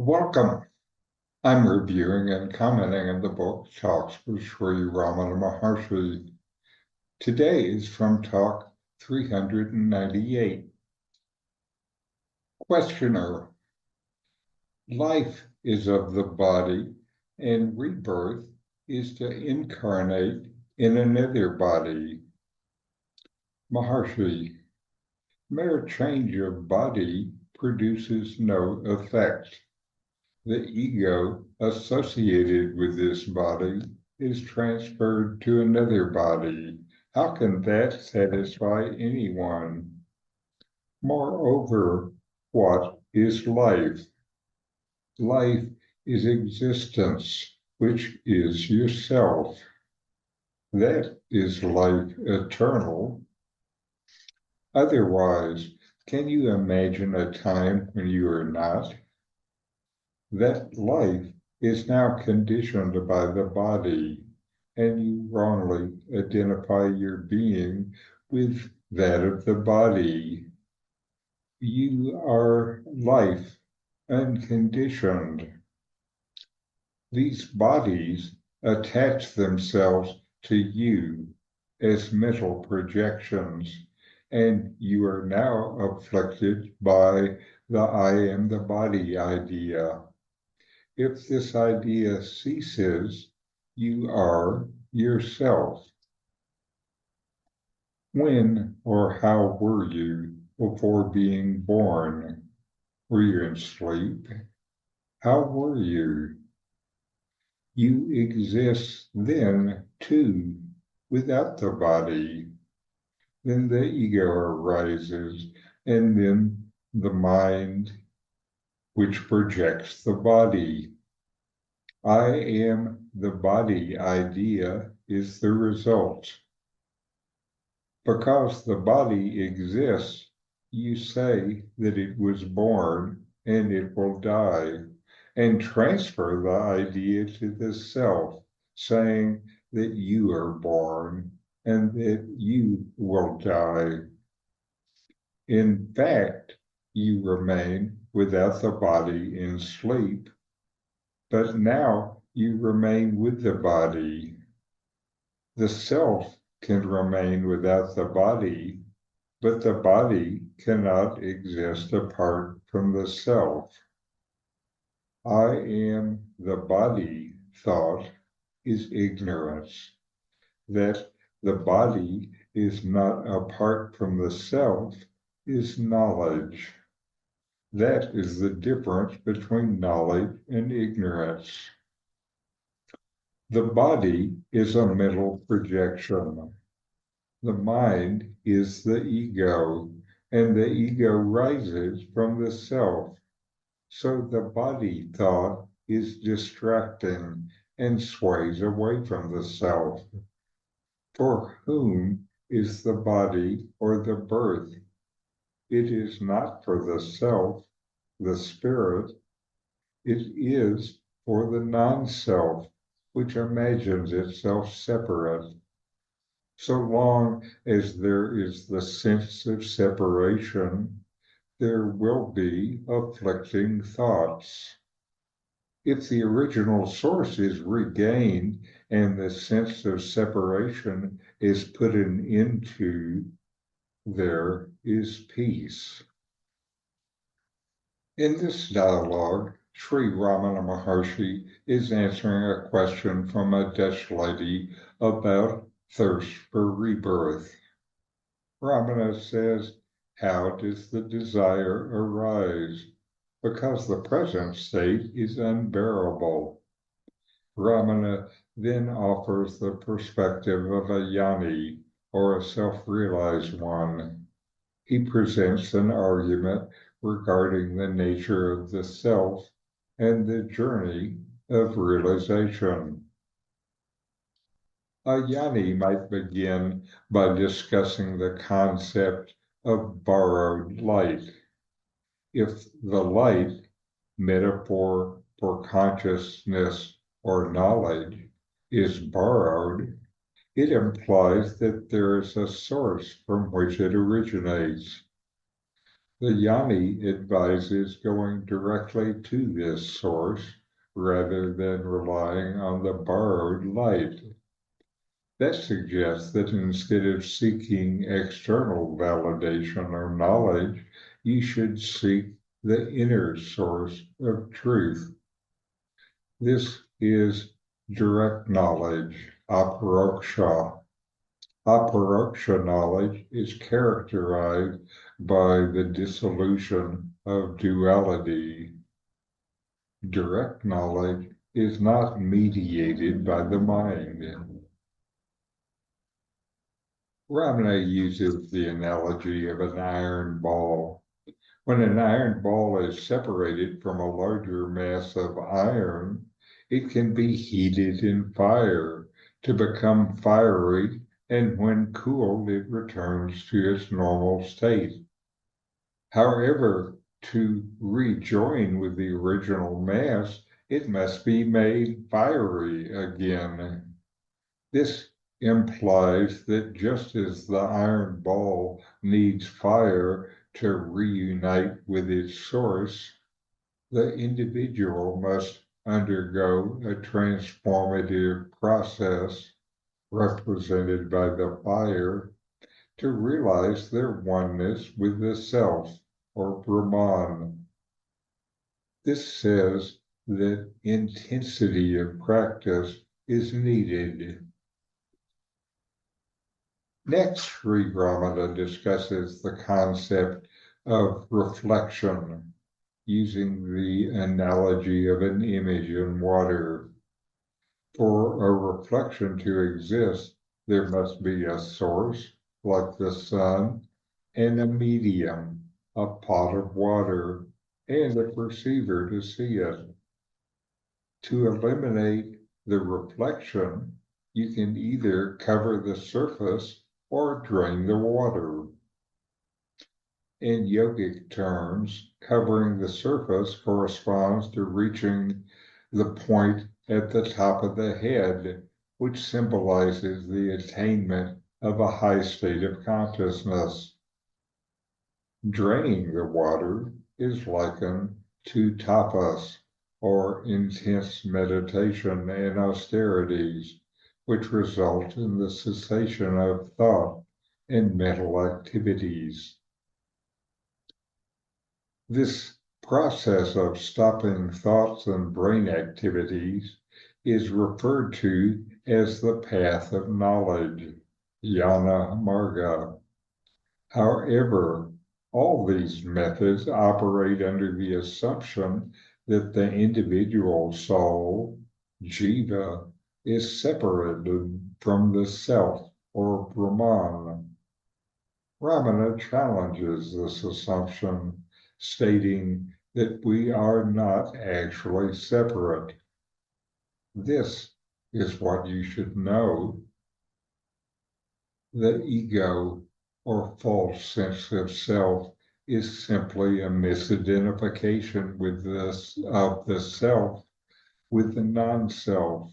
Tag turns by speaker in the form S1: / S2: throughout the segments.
S1: Welcome. I'm reviewing and commenting on the book Talks with Sri Ramana Maharshi. Today is from Talk 398. Questioner. Life is of the body, and rebirth is to incarnate in another body. Maharshi. Mere change of body produces no effect. The ego associated with this body is transferred to another body. How can that satisfy anyone? Moreover, what is life? Life is existence, which is yourself. That is life eternal. Otherwise, can you imagine a time when you are not? That life is now conditioned by the body, and you wrongly identify your being with that of the body. You are life, unconditioned. These bodies attach themselves to you as mental projections, and you are now afflicted by the I am the body idea. If this idea ceases, you are yourself. When or how were you before being born? Were you in sleep? How were you? You exist then, too, without the body. Then the ego arises, and then the mind, which projects the body. I am the body idea is the result. Because the body exists, you say that it was born and it will die, and transfer the idea to the self, saying that you are born and that you will die. In fact, you remain without the body in sleep, but now you remain with the body. The self can remain without the body, but the body cannot exist apart from the self. I am the body thought is ignorance. That the body is not apart from the self is knowledge. That is the difference between knowledge and ignorance. The body is a mental projection. The mind is the ego, and the ego rises from the self. So the body thought is distracting and sways away from the self. For whom is the body or the birth? It is not for the self, the spirit. It is for the non-self, which imagines itself separate. So long as there is the sense of separation, there will be afflicting thoughts. If the original source is regained and the sense of separation is put an end to, there is peace. In this dialogue, Sri Ramana Maharshi is answering a question from a Dutch lady about thirst for rebirth. Ramana says, how does the desire arise? Because the present state is unbearable. Ramana then offers the perspective of a jnani, or a self-realized one. He presents an argument regarding the nature of the self and the journey of realization. A jnani might begin by discussing the concept of borrowed light. If the light, metaphor for consciousness or knowledge, is borrowed, it implies that there is a source from which it originates. The Yanni advises going directly to this source rather than relying on the borrowed light. That suggests that instead of seeking external validation or knowledge, you should seek the inner source of truth. This is direct knowledge, aparoksha. Aparoksha knowledge is characterized by the dissolution of duality. Direct knowledge is not mediated by the mind. Ramana uses the analogy of an iron ball. When an iron ball is separated from a larger mass of iron, it can be heated in fire to become fiery, and when cooled, it returns to its normal state. However, to rejoin with the original mass, it must be made fiery again. This implies that just as the iron ball needs fire to reunite with its source, the individual must undergo a transformative process represented by the fire to realize their oneness with the self or Brahman. This says that intensity of practice is needed. Next, Sri Ramana discusses the concept of reflection using the analogy of an image in water. For a reflection to exist, there must be a source, like the sun, and a medium, a pot of water, and a perceiver to see it. To eliminate the reflection, you can either cover the surface or drain the water. In yogic terms, covering the surface corresponds to reaching the point at the top of the head, which symbolizes the attainment of a high state of consciousness. Draining the water is likened to tapas, or intense meditation and austerities, which result in the cessation of thought and mental activities. This process of stopping thoughts and brain activities is referred to as the path of knowledge, jnana marga. However, all these methods operate under the assumption that the individual soul, jiva, is separated from the self or Brahman. Ramana challenges this assumption, stating that we are not actually separate. This is what you should know. The ego, or false sense of self, is simply a misidentification of the self with the non-self,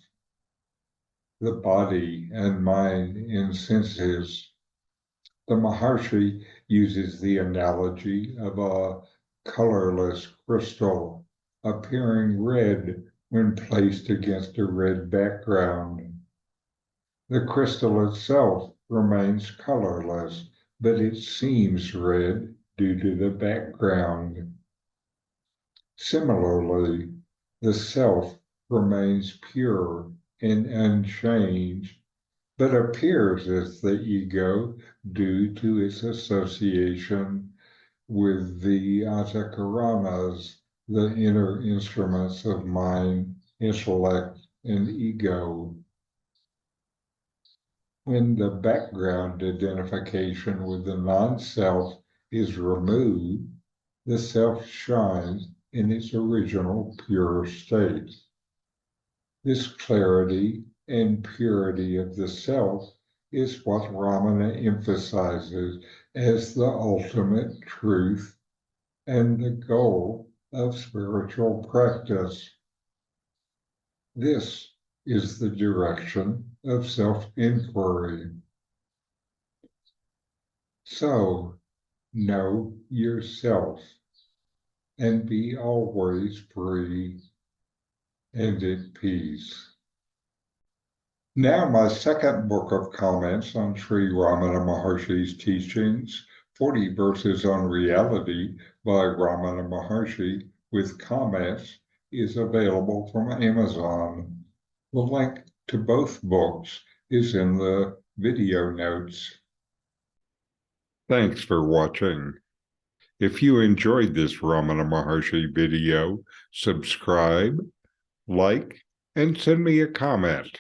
S1: the body and mind in senses. The Maharshi uses the analogy of a colorless crystal appearing red when placed against a red background. The crystal itself remains colorless, but it seems red due to the background. Similarly, the self remains pure and unchanged, but appears as the ego due to its association with the antakaranas, the inner instruments of mind, intellect, and ego. When the background identification with the non-self is removed, the self shines in its original pure state. This clarity and purity of the self is what Ramana emphasizes as the ultimate truth and the goal of spiritual practice. This is the direction of self-inquiry. So, know yourself and be always free and at peace. Now, my second book of comments on Sri Ramana Maharshi's teachings, 40 Verses on Reality by Ramana Maharshi, with comments, is available from Amazon. The link to both books is in the video notes. Thanks for watching. If you enjoyed this Ramana Maharshi video, subscribe, like, and send me a comment.